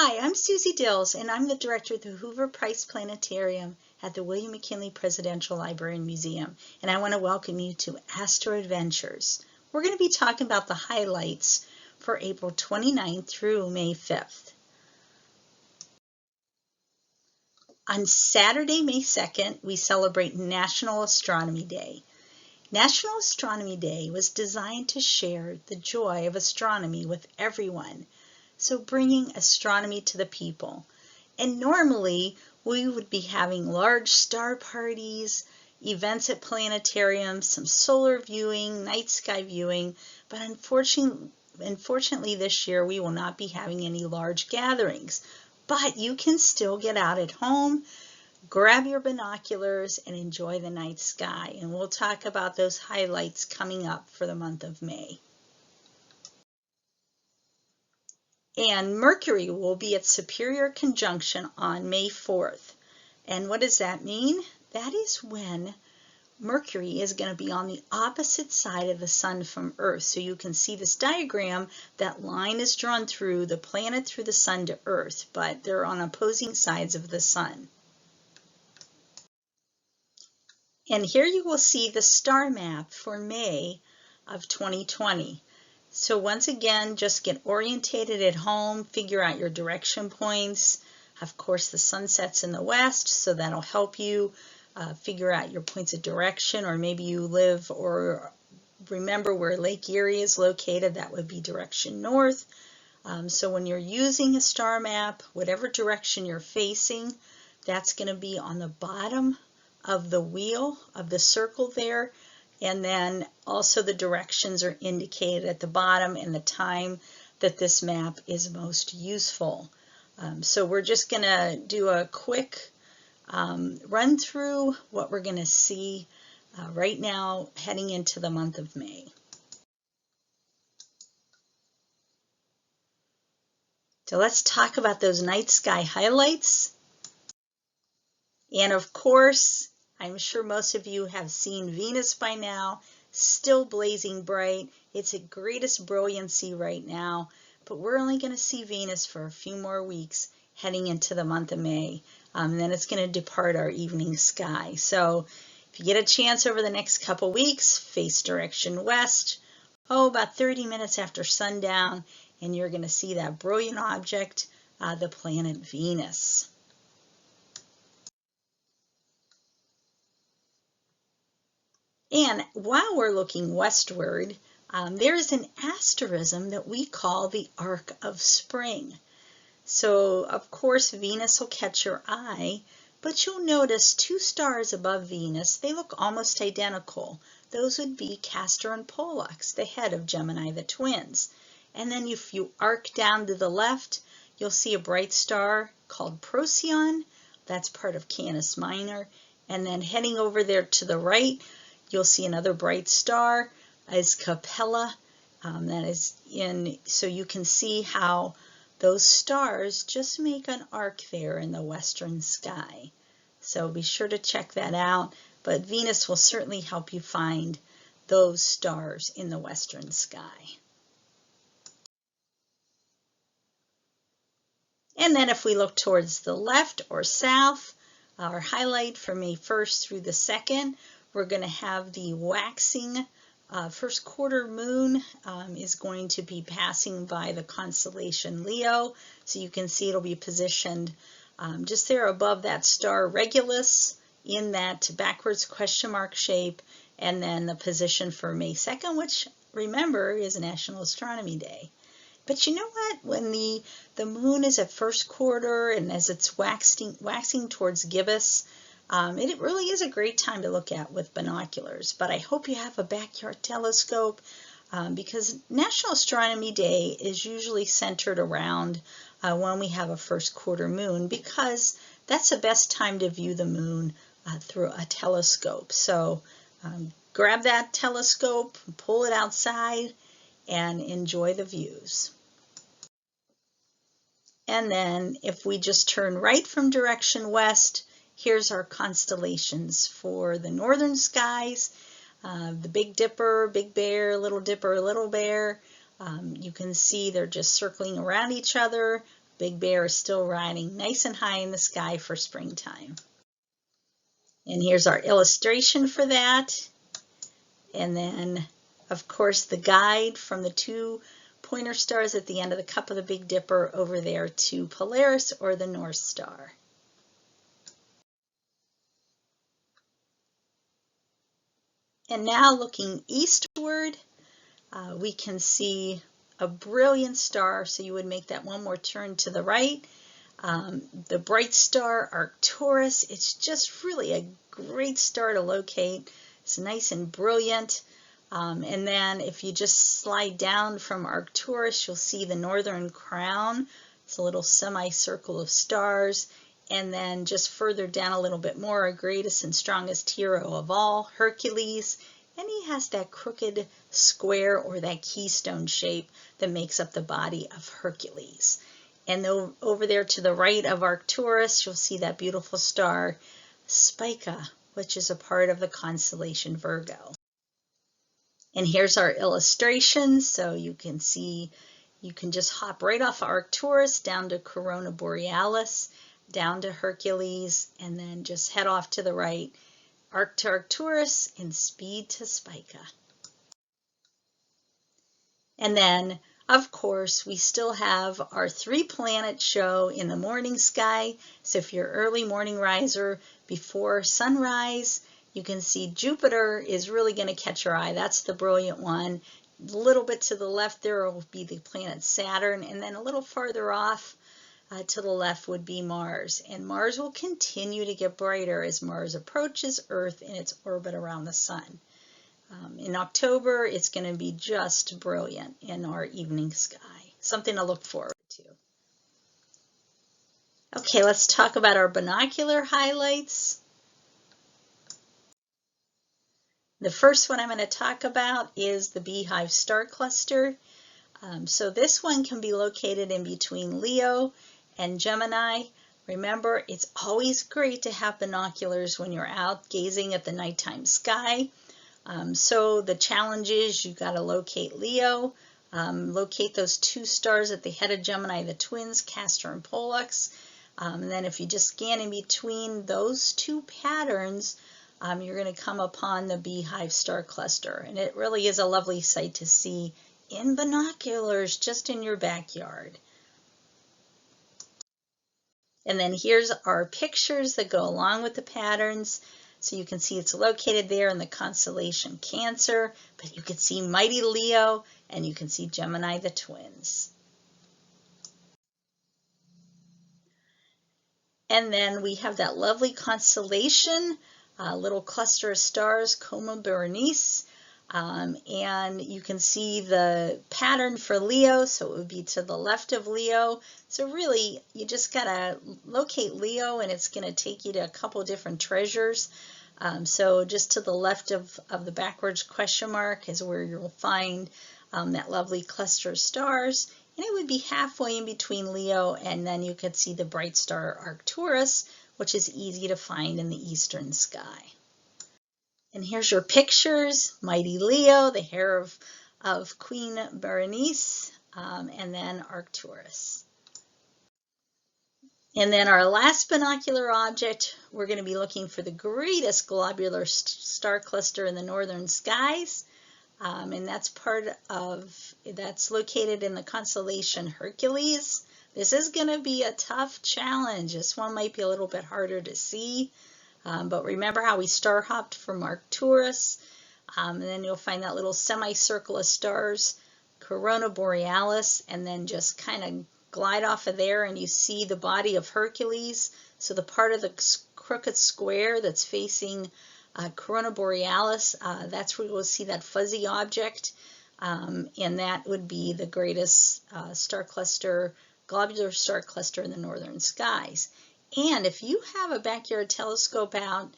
Hi, I'm Suzie Dills, and I'm the director of the Hoover-Price Planetarium at the William McKinley Presidential Library and Museum, and I want to welcome you to Astro Adventures. We're going to be talking about the highlights for April 29th through May 5th. On Saturday, May 2nd, we celebrate National Astronomy Day. National Astronomy Day was designed to share the joy of astronomy with everyone. So bringing astronomy to the people. And normally we would be having large star parties, events at planetariums, some solar viewing, night sky viewing, but unfortunately this year we will not be having any large gatherings. But you can still get out at home, grab your binoculars, and enjoy the night sky. And we'll talk about those highlights coming up for the month of May. And Mercury will be at superior conjunction on May 4th. And what does that mean? That is when Mercury is going to be on the opposite side of the sun from Earth. So you can see this diagram, that line is drawn through the planet, through the sun to Earth, but they're on opposing sides of the sun. And here you will see the star map for May of 2020. So once again, just get orientated at home, figure out your direction points. Of course, the sun sets in the west, so that'll help you figure out your points of direction, or maybe you live or remember where Lake Erie is located, that would be direction north. So when you're using a star map, whatever direction you're facing, that's going to be on the bottom of the wheel of the circle there. And then also the directions are indicated at the bottom and the time that this map is most useful. So we're just going to do a quick run through what we're going to see right now heading into the month of May. So let's talk about those night sky highlights. And of course, I'm sure most of you have seen Venus by now, still blazing bright. It's at greatest brilliancy right now, but we're only going to see Venus for a few more weeks heading into the month of May. And then it's going to depart our evening sky. So if you get a chance over the next couple weeks, face direction west, about 30 minutes after sundown, and you're going to see that brilliant object, the planet Venus. And while we're looking westward, there is an asterism that we call the arc of spring. So, of course, Venus will catch your eye, but you'll notice two stars above Venus. They look almost identical. Those would be Castor and Pollux, the head of Gemini, the twins. And then if you arc down to the left, you'll see a bright star called Procyon. That's part of Canis Minor. And then heading over there to the right, you'll see another bright star as Capella. That is in, so you can see how those stars just make an arc there in the western sky. So be sure to check that out. But Venus will certainly help you find those stars in the western sky. And then if we look towards the left or south, our highlight for May 1st through the 2nd, we're going to have the waxing first quarter moon is going to be passing by the constellation Leo. So you can see it'll be positioned just there above that star Regulus in that backwards question mark shape, and then the position for May 2nd, which remember is National Astronomy Day. But you know what? When the moon is at first quarter and as it's waxing towards gibbous, it really is a great time to look at with binoculars. But I hope you have a backyard telescope because National Astronomy Day is usually centered around when we have a first quarter moon, because that's the best time to view the moon through a telescope. So grab that telescope, pull it outside, and enjoy the views. And then if we just turn right from direction west, here's our constellations for the northern skies. The Big Dipper, Big Bear, Little Dipper, Little Bear. You can see they're just circling around each other. Big Bear is still riding nice and high in the sky for springtime. And here's our illustration for that. And then, of course, the guide from the 2 pointer stars at the end of the cup of the Big Dipper over there to Polaris, or the North Star. And now looking eastward, we can see a brilliant star, so you would make that one more turn to the right. The bright star Arcturus, it's just really a great star to locate. It's nice and brilliant. And then if you just slide down from Arcturus, you'll see the Northern Crown. It's a little semicircle of stars. And then just further down a little bit more, our greatest and strongest hero of all, Hercules. And he has that crooked square or that keystone shape that makes up the body of Hercules. And over there to the right of Arcturus, you'll see that beautiful star, Spica, which is a part of the constellation Virgo. And here's our illustration, so you can see, you can just hop right off of Arcturus down to Corona Borealis, down to Hercules, and then just head off to the right, arc to Arcturus, and speed to Spica. And then, of course, we still have our 3-planet show in the morning sky. So if you're early morning riser before sunrise, you can see Jupiter is really going to catch your eye. That's the brilliant one. A little bit to the left there will be the planet Saturn, and then a little farther off to the left would be Mars. And Mars will continue to get brighter as Mars approaches Earth in its orbit around the sun. In October, it's going to be just brilliant in our evening sky. Something to look forward to. Okay, let's talk about our binocular highlights. The first one I'm going to talk about is the Beehive star cluster. So this one can be located in between Leo and Gemini. Remember, it's always great to have binoculars when you're out gazing at the nighttime sky. So the challenge is you've got to locate Leo, locate those 2 stars at the head of Gemini, the twins, Castor and Pollux. And then if you just scan in between those 2 patterns, you're going to come upon the Beehive star cluster. And it really is a lovely sight to see in binoculars just in your backyard. And then here's our pictures that go along with the patterns. So you can see it's located there in the constellation Cancer, but you can see mighty Leo and you can see Gemini, the twins. And then we have that lovely constellation, little cluster of stars, Coma Berenice. And you can see the pattern for Leo, so it would be to the left of Leo. So really, you just gotta locate Leo, and it's gonna take you to a couple different treasures. So just to the left of the backwards question mark is where you'll find that lovely cluster of stars. And it would be halfway in between Leo, and then you could see the bright star Arcturus, which is easy to find in the eastern sky. And here's your pictures, mighty Leo, the hair of Queen Berenice, and then Arcturus. And then our last binocular object, we're going to be looking for the greatest globular star cluster in the northern skies. And that's located in the constellation Hercules. This is going to be a tough challenge. This one might be a little bit harder to see. But remember how we star hopped from Arcturus, and then you'll find that little semicircle of stars, Corona Borealis, and then just kind of glide off of there and you see the body of Hercules. So the part of the crooked square that's facing Corona Borealis, that's where you'll see that fuzzy object, and that would be the greatest star cluster, globular star cluster in the northern skies. And if you have a backyard telescope out,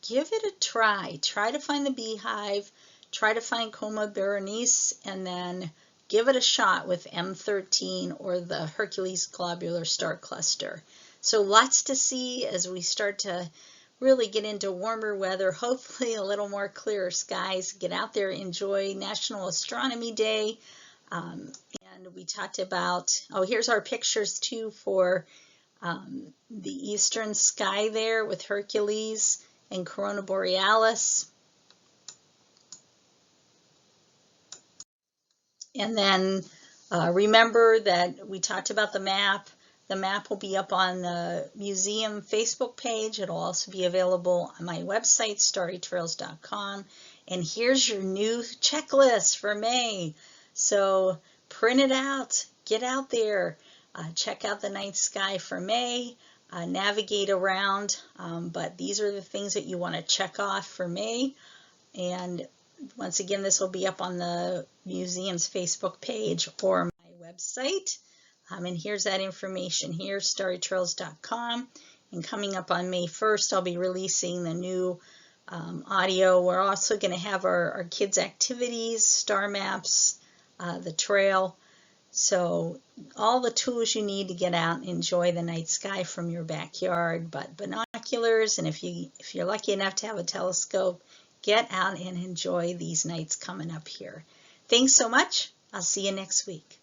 give it a try. Try to find the Beehive, try to find Coma Berenice, and then give it a shot with M13 or the Hercules globular star cluster. So lots to see as we start to really get into warmer weather, hopefully a little more clearer skies. Get out there, enjoy National Astronomy Day, and And we talked about, oh, here's our pictures too for the eastern sky there with Hercules and Corona Borealis. And then remember that we talked about the map. The map will be up on the museum Facebook page. It'll also be available on my website, starrytrails.com. And here's your new checklist for May. So print it out, get out there, check out the night sky for May, navigate around. But these are the things that you want to check off for May. And once again, this will be up on the museum's Facebook page or my website. And here's that information here, starrytrails.com. And coming up on May 1st, I'll be releasing the new audio. We're also going to have our kids' activities, star maps, the trail. So all the tools you need to get out and enjoy the night sky from your backyard. But binoculars, and if you're lucky enough to have a telescope, get out and enjoy these nights coming up here. Thanks so much. I'll see you next week.